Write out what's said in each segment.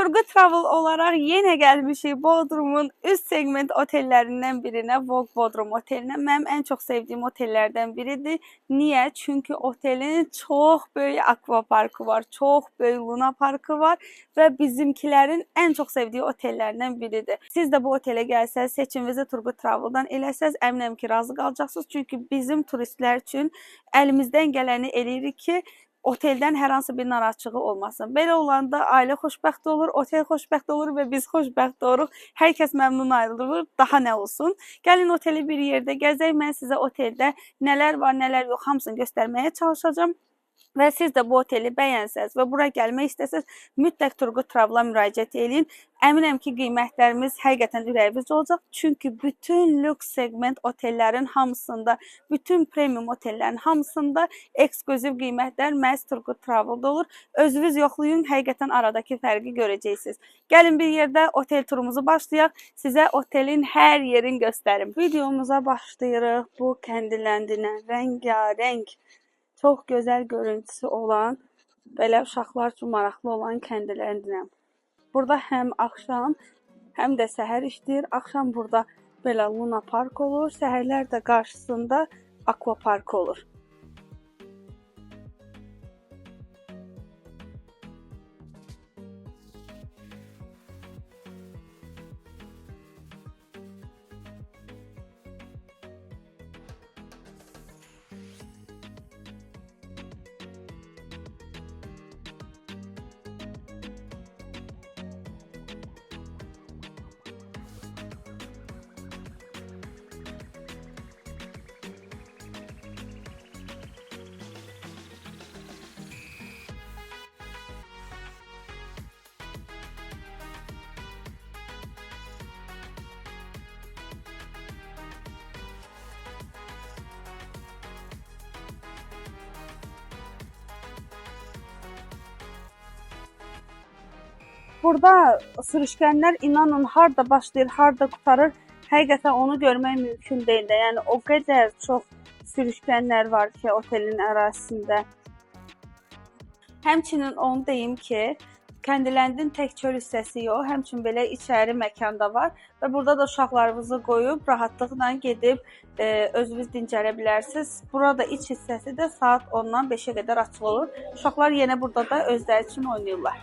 Turgut Travel olaraq yenə gəlmişik Bodrumun üst segment otellərindən birinə, Vogue Bodrum otelinə. Mənim ən çox sevdiyim otellərdən biridir. Niyə? Çünki otelin çox böyük akvaparkı var, çox böyük luna parkı var və bizimkilərin ən çox sevdiyi otellərindən biridir. Siz də bu otelə gəlsəz, seçiminizi Turgut Travel'dan eləsəz, əminəm ki, razı qalacaqsınız. Çünki bizim turistlər üçün əlimizdən gələni eləyirik ki, oteldən hər hansı bir narahatçılığı olmasın. Belə olanda ailə xoşbəxt olur, otel xoşbəxt olur və biz xoşbəxt oluruq. Hər kəs məmnun ayrılır, daha nə olsun. Gəlin oteli bir yerdə gəzək, mən sizə oteldə nələr var, nələr yox, hamısını göstərməyə çalışacağım. Və siz də bu oteli bəyənsəz və bura gəlmək istəsəz, mütləq Turgut Travel'a müraciət edin. Əminəm ki, qiymətlərimiz həqiqətən ürəyiniz olacaq. Çünki bütün lüks segment otellərin hamısında, bütün premium otellərin hamısında eksklüziv qiymətlər məhz Turgut Travel'da olur. Özünüz yoxlayın, həqiqətən aradakı fərqi görəcəksiniz. Gəlin bir yerdə otel turumuzu başlayaq. Sizə otelin hər yerini göstərim. Videomuza başlayırıq. Bu Kəndiləndinə rəngarəng, çox gözəl görüntüsü olan, belə uşaqlar üçün maraqlı olan Kəndiləndinə. Burada həm axşam, həm də səhər işləyir. Axşam burada belə luna park olur, səhərlər də qarşısında akvapark olur. Burada sürüşkənlər inanın harda başlayır, harda qutarır, həqiqətən onu görmək mümkün deyil də. Yəni o qədər çox sürüşkənlər var ki, otelin ərazisində. Həmçinin onu deyim ki, Kəndiləndin tək çöl hissəsi yox, həmçinin belə içəri məkanda var və burada da uşaqlarınızı qoyub rahatlıqla gedib özünüz dincələ bilərsiniz. Burada iç hissəsi də saat 10-dan 5-ə qədər açıq olur. Uşaqlar yenə burada da özləri üçün oynayırlar.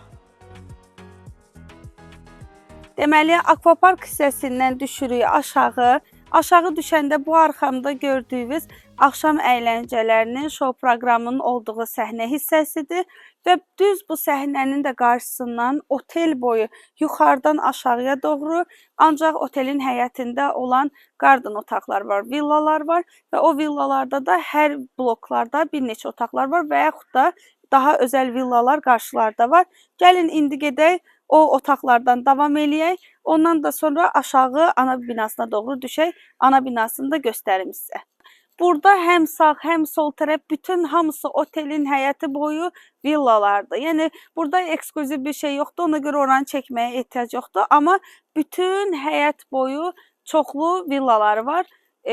Deməli, akvapark hissəsindən düşürük aşağı. Aşağı düşəndə bu arxamda gördüyünüz axşam əyləncələrinin, şou proqramının olduğu səhnə hissəsidir. Və düz bu səhnənin də qarşısından otel boyu yuxarıdan aşağıya doğru ancaq otelin həyətində olan garden otaqlar var, villalar var. Və o villalarda da hər bloklarda bir neçə otaqlar var və yaxud da daha özəl villalar qarşılarda var. Gəlin indi gedək. O otaqlardan davam eləyək. Ondan da sonra aşağı ana binasına doğru düşək. Ana binasını da göstərim sizə. Burada həm sağ, həm sol tərəf bütün hamısı otelin həyəti boyu villalardır. Yəni burada eksklüziv bir şey yoxdur. Ona görə oranı çəkməyə ehtiyac yoxdur. Amma bütün həyət boyu çoxlu villaları var.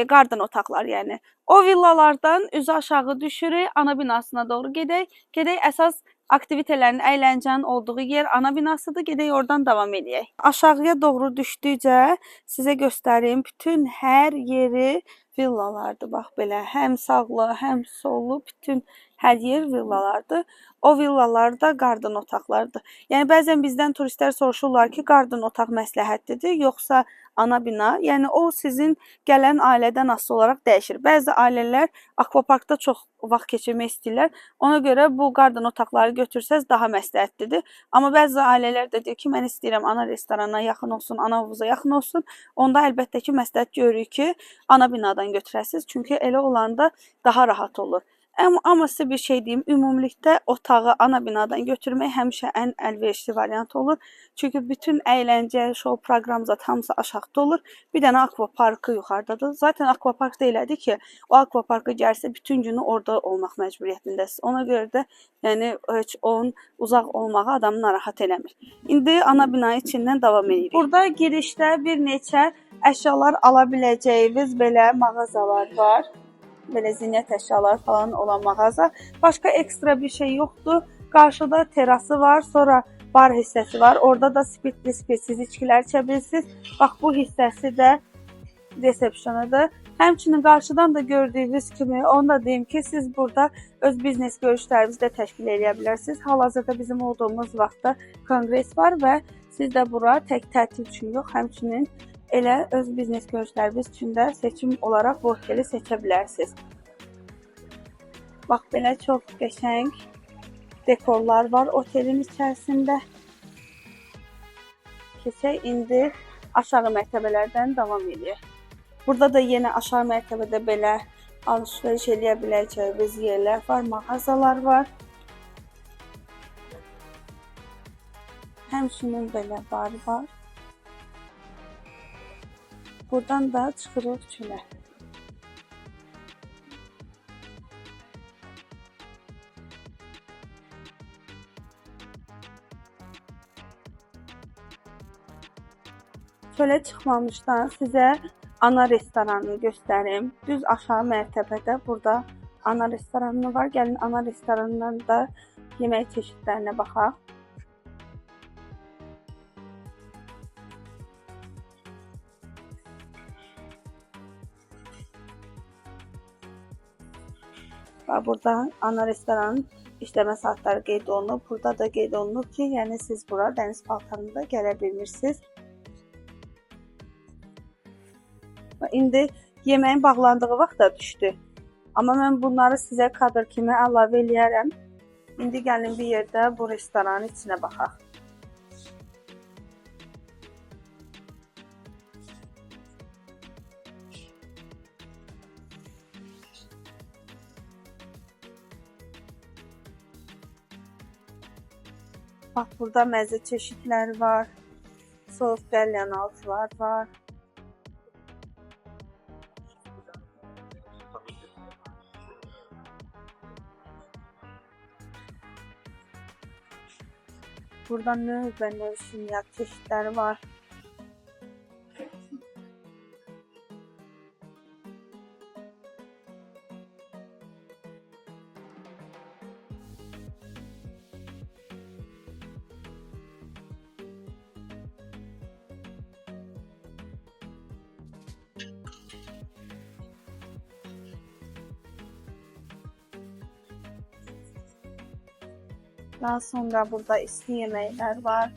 Garden otaqlar yəni. O villalardan üzü aşağı düşürük. Ana binasına doğru gedək. Gedək əsas aktivitələrin, əyləncənin olduğu yer ana binasıdır. Gedək oradan davam edək. Aşağıya doğru düşdükcə sizə göstərim. Bütün hər yeri villalardır. Bax belə, həm sağlı, həm sollu bütün hər yer villalardır. O villalar da garden otaqlardır. Yəni bəzən bizdən turistlər soruşurlar ki, garden otaq məsləhətlidir, yoxsa ana bina? Yəni o sizin gələn ailədən asılı olaraq dəyişir. Bəzi ailələr akvaparkda çox vaxt keçirmək istəyirlər. Ona görə bu garden otaqları götürsəz daha məsləhətlidir. Amma bəzi ailələr də deyir ki, mən istəyirəm ana restoranına yaxın olsun, ana havuza yaxın olsun. Onda əlbəttə ki, məsləhət görürük ki, ana binadan götürəsiniz. Çünki elə olanda daha rahat olur. Amma sizə bir şey deyim, ümumilikdə otağı ana binadan götürmək həmişə ən əlverişli variant olur. Çünki bütün əyləncə, şou proqram zat hamısı aşağıda olur. Bir dənə akvaparkı yuxarıdadır. Zaten akvapark da elədir ki, o akvaparka gəlsə bütün günü orada olmaq məcburiyyətindəsiz. Ona görə də yəni heç onun uzaq olmağı adamı narahat eləmir. İndi ana bina içindən davam edirik. Burada girişdə bir neçə əşyalar ala biləcəyiniz belə mağazalar var. Belə zinət əşyaları falan olan mağaza. Başqa ekstra bir şey yoxdur. Qarşıda terası var, sonra bar hissəsi var. Orada da spirtli, spirtsiz içkilər içə bilirsiniz. Bax, bu hissəsi də resepsiyonudur. Həmçinin qarşıdan da gördüyünüz kimi, onu da deyim ki, siz burada öz biznes görüşlərinizi də təşkil edə bilərsiniz. Hal-hazırda bizim olduğumuz vaxtda konqres var və siz də bura tək tətil üçün yox, həmçinin elə öz biznes görüşləriniz üçün də seçim olaraq bu oteli seçə bilərsiniz. Bax, belə çox qəşəng dekorlar var otelin içərisində. Keçək indi aşağı mərtəbələrdən davam edək. Burada da yenə aşağı mərtəbədə belə alış-veriş edə biləcəyiniz yerlər var, mağazalar var. Həmçinin belə bar var. Buradan da çıxırıq çölə. Çölə çıxmamışdan sizə ana restoranını göstərim. Düz aşağı mərtəbədə burada ana restoranı var. Gəlin ana restoranından da yemək çeşidlərinə baxaq. Burada ana restoranın işləmə saatları qeyd olunub. Burada da qeyd olunub ki, yəni siz bura dəniz paltarında gələ bilmirsiniz. İndi yeməyin bağlandığı vaxt da düşdü. Amma mən bunları sizə kadr kimi əlavə eləyərəm. İndi gəlin bir yerdə bu restoranın içinə baxaq. Bax, burada məzə çeşidləri var. Soğuk qəlyanaltılar var. Burada növ və növ şirniyyat çeşidləri var. Daha sonra burada isti yeməklər var.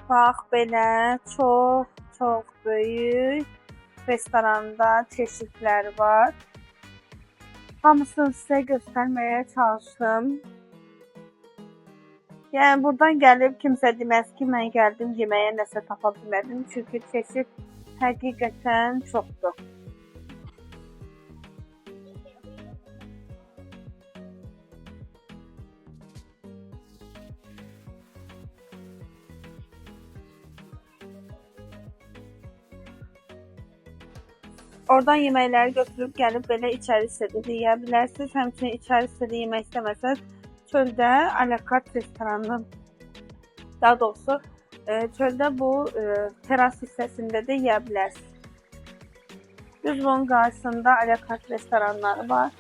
Bax, belə çox böyük restoranda çeşidlər var. Hamısını sizə göstərməyə çalışdım. Yəni buradan gəlib kimsə deməz ki, mən gəldim yeməyə nəsə tapa bilmədim. Çünki çeşid həqiqətən çoxdur. Oradan yeməkləri götürüb gəlib belə içəri hissədə yeyə bilərsiniz. Həmçinin içəri hissədə yemək istəməsəz, çöldə alakart restoranı, daha doğrusu çöldə bu teras hissəsində də yeyə bilərsiniz. Düz bunun qarşısında alakart restoranları var.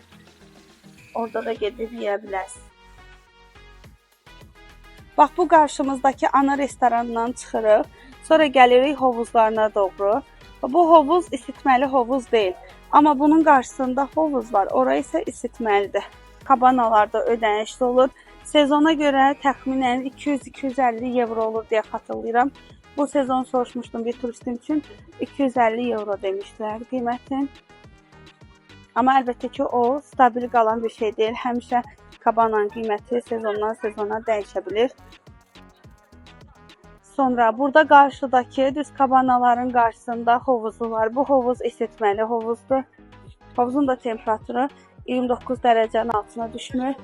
Orada da gedib yeyə bilərsiniz. Bax, bu qarşımızdakı ana restorandan çıxırıq. Sonra gəlirik hovuzlarına doğru. Bu hovuz isitməli hovuz deyil. Amma bunun qarşısında hovuz var. Ora isə isitməlidir. Kabanalarda ödənişli olur. Sezona görə təxminən 200-250 euro olur deyə xatırlayıram. Bu sezon soruşmuşdum bir turistim üçün. 250 euro demişdilər qiymətin. Amma əlbəttə ki, o stabil qalan bir şey deyil. Həmişə kabananın qiyməti sezondan sezona dəyişə bilir. Sonra burada qarşıdakı düz kabanaların qarşısında hovuzu var. Bu hovuz isitməli hovuzdur. Hovuzun da temperaturu 29 dərəcənin altına düşmür.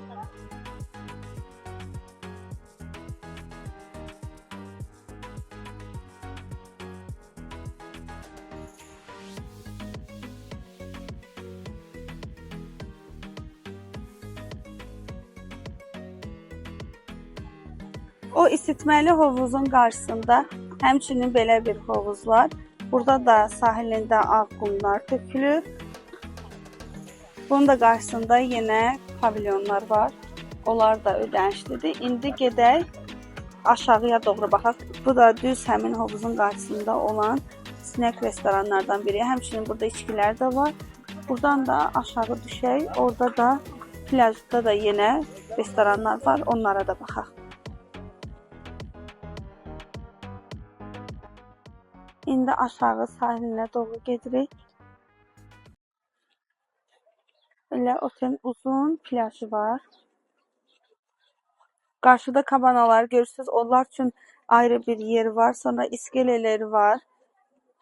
O isitməli hovuzun qarşısında həmçinin belə bir hovuz var. Burada da sahilində ağ qumlar tökülür. Bunun da qarşısında yenə pavilyonlar var. Onlar da ödənişlidir. İndi gedək aşağıya doğru baxaq. Bu da düz həmin hovuzun qarşısında olan snack restoranlardan biri. Həmçinin burada içkilər də var. Buradan da aşağı düşək. Orada da plajda da yenə restoranlar var. Onlara da baxaq. İndi aşağı sahilinə doğru gedirik. Belə otelin uzun plajı var. Qarşıda kabanalar görürsünüz. Onlar üçün ayrı bir yer var. Sonra iskeleləri var.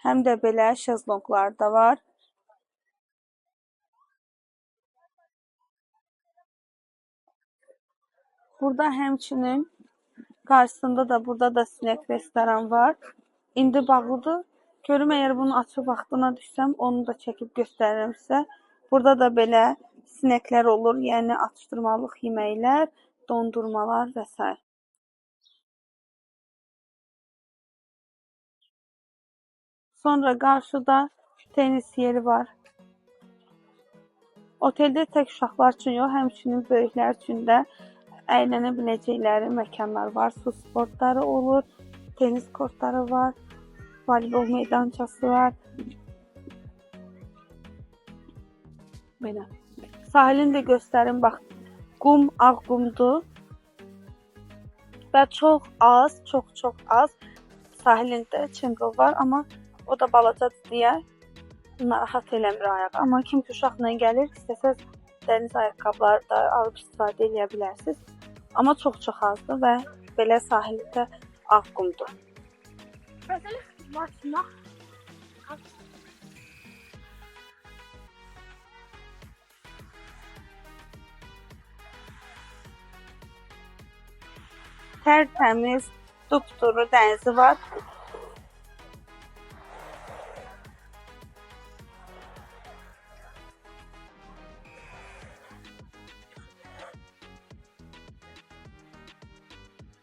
Həm də belə şezlonglar da var. Burada həmçinin qarşısında da burada da snack restoran var. İndi bağlıdır. Görüm əgər bunu açıq vaxtına düşsəm, onu da çəkib göstərirəm sizə. Burada da belə snacklər olur, yəni atışdırmalıq yeməklər, dondurmalar və s. Sonra qarşıda tenis yeri var. Oteldə tək uşaqlar üçün yox, həmçinin böyüklər üçün də əylənə biləcəkləri məkanlar var. Su sportları olur, tenis kortları var, voleybol meydançası var. Belə. Sahilini də göstərim, bax. Qum, ağ qumdur. Və çox az sahilində çınqıl var, amma o da balacadır deyə narahat eləmir ayağı. Amma kim ki uşaqla gəlir, istəsəz dəniz ayaqqabıları da alıb istifadə edə bilərsiniz. Amma çox azdır və belə sahildə ağ qumdur. Tərtəmiz, dupduru dənizi var.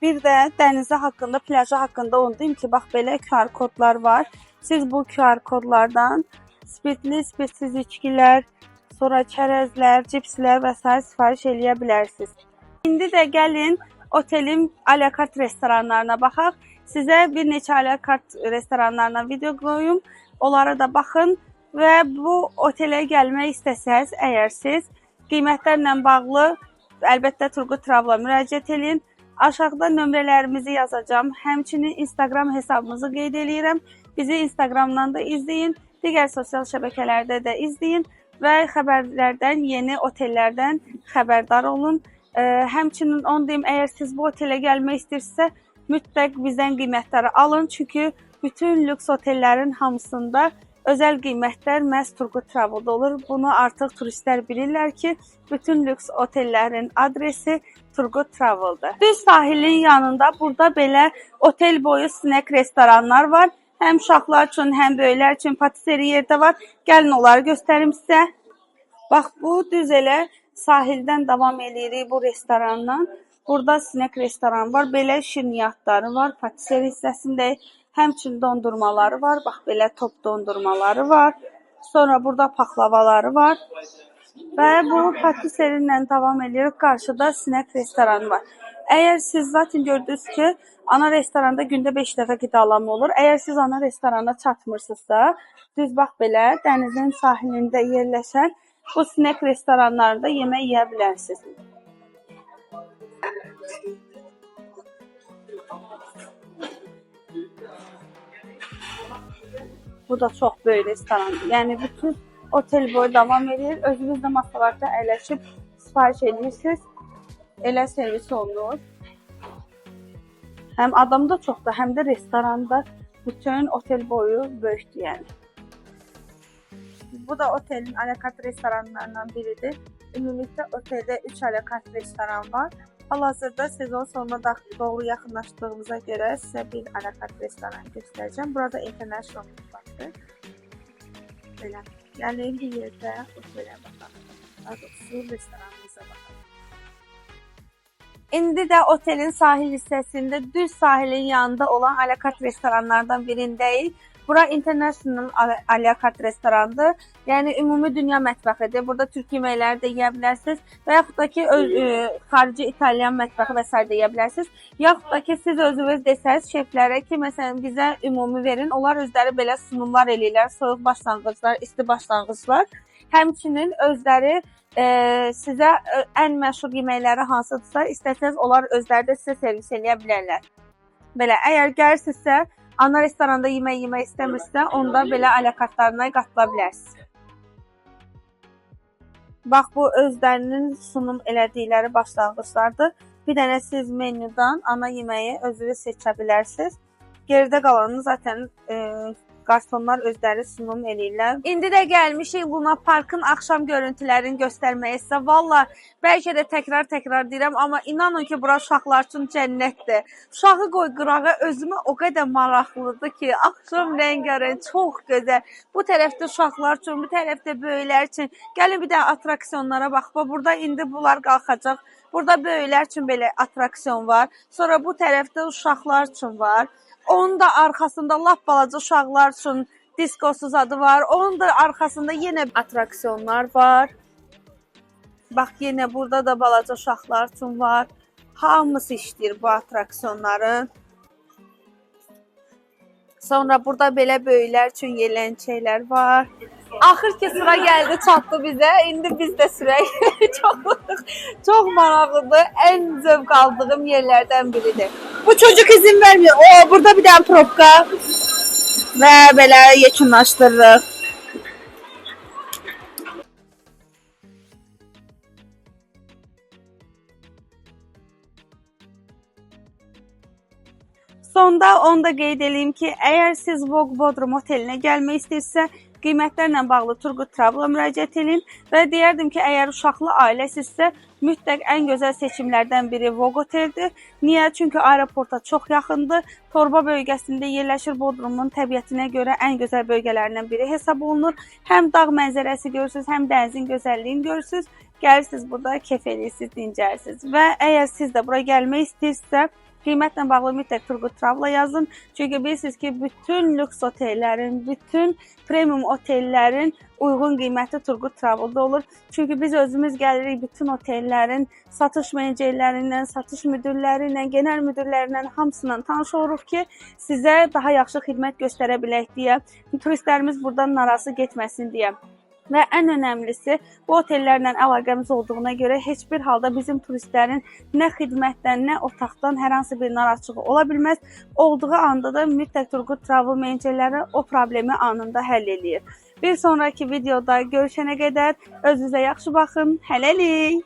Bir də dənizi haqqında, plajı haqqında onu deyim ki, bax belə QR kodlar var. Siz bu QR kodlardan spirtli, spirtsiz içkilər, sonra çərəzlər, cipslər və s. sifariş eləyə bilərsiniz. İndi də gəlin otelin alakart restoranlarına baxaq. Sizə bir neçə alakart restoranlarına video qoyum. Onlara da baxın və bu otelə gəlmək istəsəz, əgər siz qiymətlərlə bağlı əlbəttə Turgut Travel'a müraciət edin. Aşağıda nömrələrimizi yazacağım. Həmçinin Instagram hesabımızı qeyd edirəm. Bizi Instagramdan da izləyin. Digər sosial şəbəkələrdə də izləyin və xəbərlərdən, yeni otellərdən xəbərdar olun. Həmçinin onu deyim, əgər siz bu otelə gəlmək istəyirsinizsə, mütləq bizdən qiymətləri alın. Çünki bütün lüks otellərin hamısında özəl qiymətlər məhz Turgut Travel'da olur. Bunu artıq turistlər bilirlər ki, bütün lüks otellərin adresi Turgut Travel'dır. Düz sahilin yanında burada belə otel boyu snack restoranlar var. Həm uşaqlar üçün, həm böyüklər üçün patisserie yerdə var. Gəlin onları göstərim sizə. Bax, bu düz elə sahildən davam edirik bu restorandan. Burada snack restoran var. Belə şirniyyatları var. Patisserie hissəsində həmçinin dondurmaları var. Bax, belə top dondurmaları var. Sonra burada paxlavaları var. Və bu patisserie ilə davam edirik. Qarşıda snack restoranı var. Əgər siz zaten gördünüz ki, ana restoranda gündə 5 dəfə qidalanma olur. Əgər siz ana restorana çatmırsınızsa, düz bax belə dənizin sahilində yerləşən bu snack restoranlarında yemək yeyə bilərsiniz. Bu da çox böyük restorandır. Yəni bütün otel boyu davam edir. Özünüz də masalarda əyləşib sifariş edirsiniz. Elə servis olunur. Həm adam da çoxdur, həm də restoranda bütün otel boyu böyükdür yəni. Bu da otelin alakart restoranlarından biridir. Ümumilikdə oteldə 3 alakart restoran var. Hal-hazırda sezon sonuna doğru yaxınlaşdığımıza görə sizə bir alakart restoran göstərəcəm. Burada international mutfaqdır. Belə. Yəni bir yerdə otelə baxaq. Daha doğrusu restoranımıza baxaq. İndi də otelin sahil hissəsində düz sahilin yanında olan alakart restoranlardan birindəyik. Bura international alakart restorandır. Yəni ümumi dünya mətbəxidir. Burada türk yeməkləri də yeyə bilərsiniz və yaxud da ki xarici İtalyan mətbəxi və s. də yeyə bilərsiniz. Yaxud da ki siz özünüz desəz şeflərə ki, məsələn bizə ümumi verin. Onlar özləri belə sunumlar eləyirlər. Soyuq başlanğıclar, isti başlanğıclar. Həmçinin özləri sizə ən məşhur yeməkləri hansıdırsa, istəsəz onlar özləri də sizə servis eləyə bilərlər. Belə, əgər gəlirsinizsə, ana restoranda yemək yemək istəmirsə, onda belə alakartlarına qatıla bilərsiniz. Bax, bu özlərinin sunum elədikləri başlanğıclardır. Bir dənə siz menyudan ana yeməyi özünüz seçə bilərsiniz. Geridə qalanını zaten qarsonlar özləri sunum eləyirlər. İndi də gəlmişik Luna Parkın axşam görüntülərini göstərməyə sizə. Valla, bəlkə də təkrar deyirəm, amma inanın ki, bura uşaqlar üçün cənnətdir. Uşağı qoy qırağa, özümə o qədər maraqlıdır ki, axşam rəngarəng, çox gözəl. Bu tərəfdə uşaqlar üçün, bu tərəfdə böyüklər üçün. Gəlin bir də atraksiyonlara bax. Burada indi bunlar qalxacaq. Burada böyüklər üçün belə atraksiyon var. Sonra bu tərəfdə uşaqlar üçün var. Onun da arxasında lap balaca uşaqlar üçün diskosuz adı var. Onun da arxasında yenə atraksiyonlar var. Bax, yenə burada da balaca uşaqlar üçün var. Hamısı işləyir bu atraksiyonların. Sonra burada belə böyüklər üçün yelənçəklər var. Axır ki sıra gəldi, çatdı bizə. İndi biz də sürək. Çox maraqlıdır. Ən zövq aldığım yerlərdən biridir. Bu çocuk izin vermiyor. Burada bir dənə probka və belə yekunlaşdırırıq. Sonda onu da qeyd edeyim ki, əgər siz Vogue Bodrum otelinə gəlmək istəyirsə, qiymətlərlə bağlı Turgut Travel'a müraciət edin və deyərdim ki, əgər uşaqlı ailəsizsə, mütləq ən gözəl seçimlərdən biri Vogue oteldir. Niyə? Çünki aeroporta çox yaxındır. Torba bölgəsində yerləşir. Bodrumun təbiətinə görə ən gözəl bölgələrindən biri hesab olunur. Həm dağ mənzərəsi görürsünüz, həm dənizin gözəlliyini görürsünüz. Gəlirsiniz burada, kef edirsiniz, dincərsiniz. Və əgər siz də bura gəlmək istəyirsə, qiymətlə bağlı mütləq Turgut Travel'a yazın. Çünki bilirsiniz ki, bütün lüks otellərin, bütün premium otellərin uyğun qiyməti Turgut Travel'da olur. Çünki biz özümüz gəlirik bütün otellərin satış menecerlərindən, satış müdirləri ilə, genel müdirləri ilə hamısından tanış oluruq ki, sizə daha yaxşı xidmət göstərə bilək deyə, turistlərimiz buradan narazı getməsin deyə. Və ən önəmlisi, bu otellərlə əlaqəmiz olduğuna görə heç bir halda bizim turistlərin nə xidmətdən, nə otaqdan hər hansı bir narahatçılığı ola bilməz. Olduğu anda da mütləq Turgut Travel menecerləri o problemi anında həll edir. Bir sonraki videoda görüşənə qədər özünüzə yaxşı baxın. Hələlik!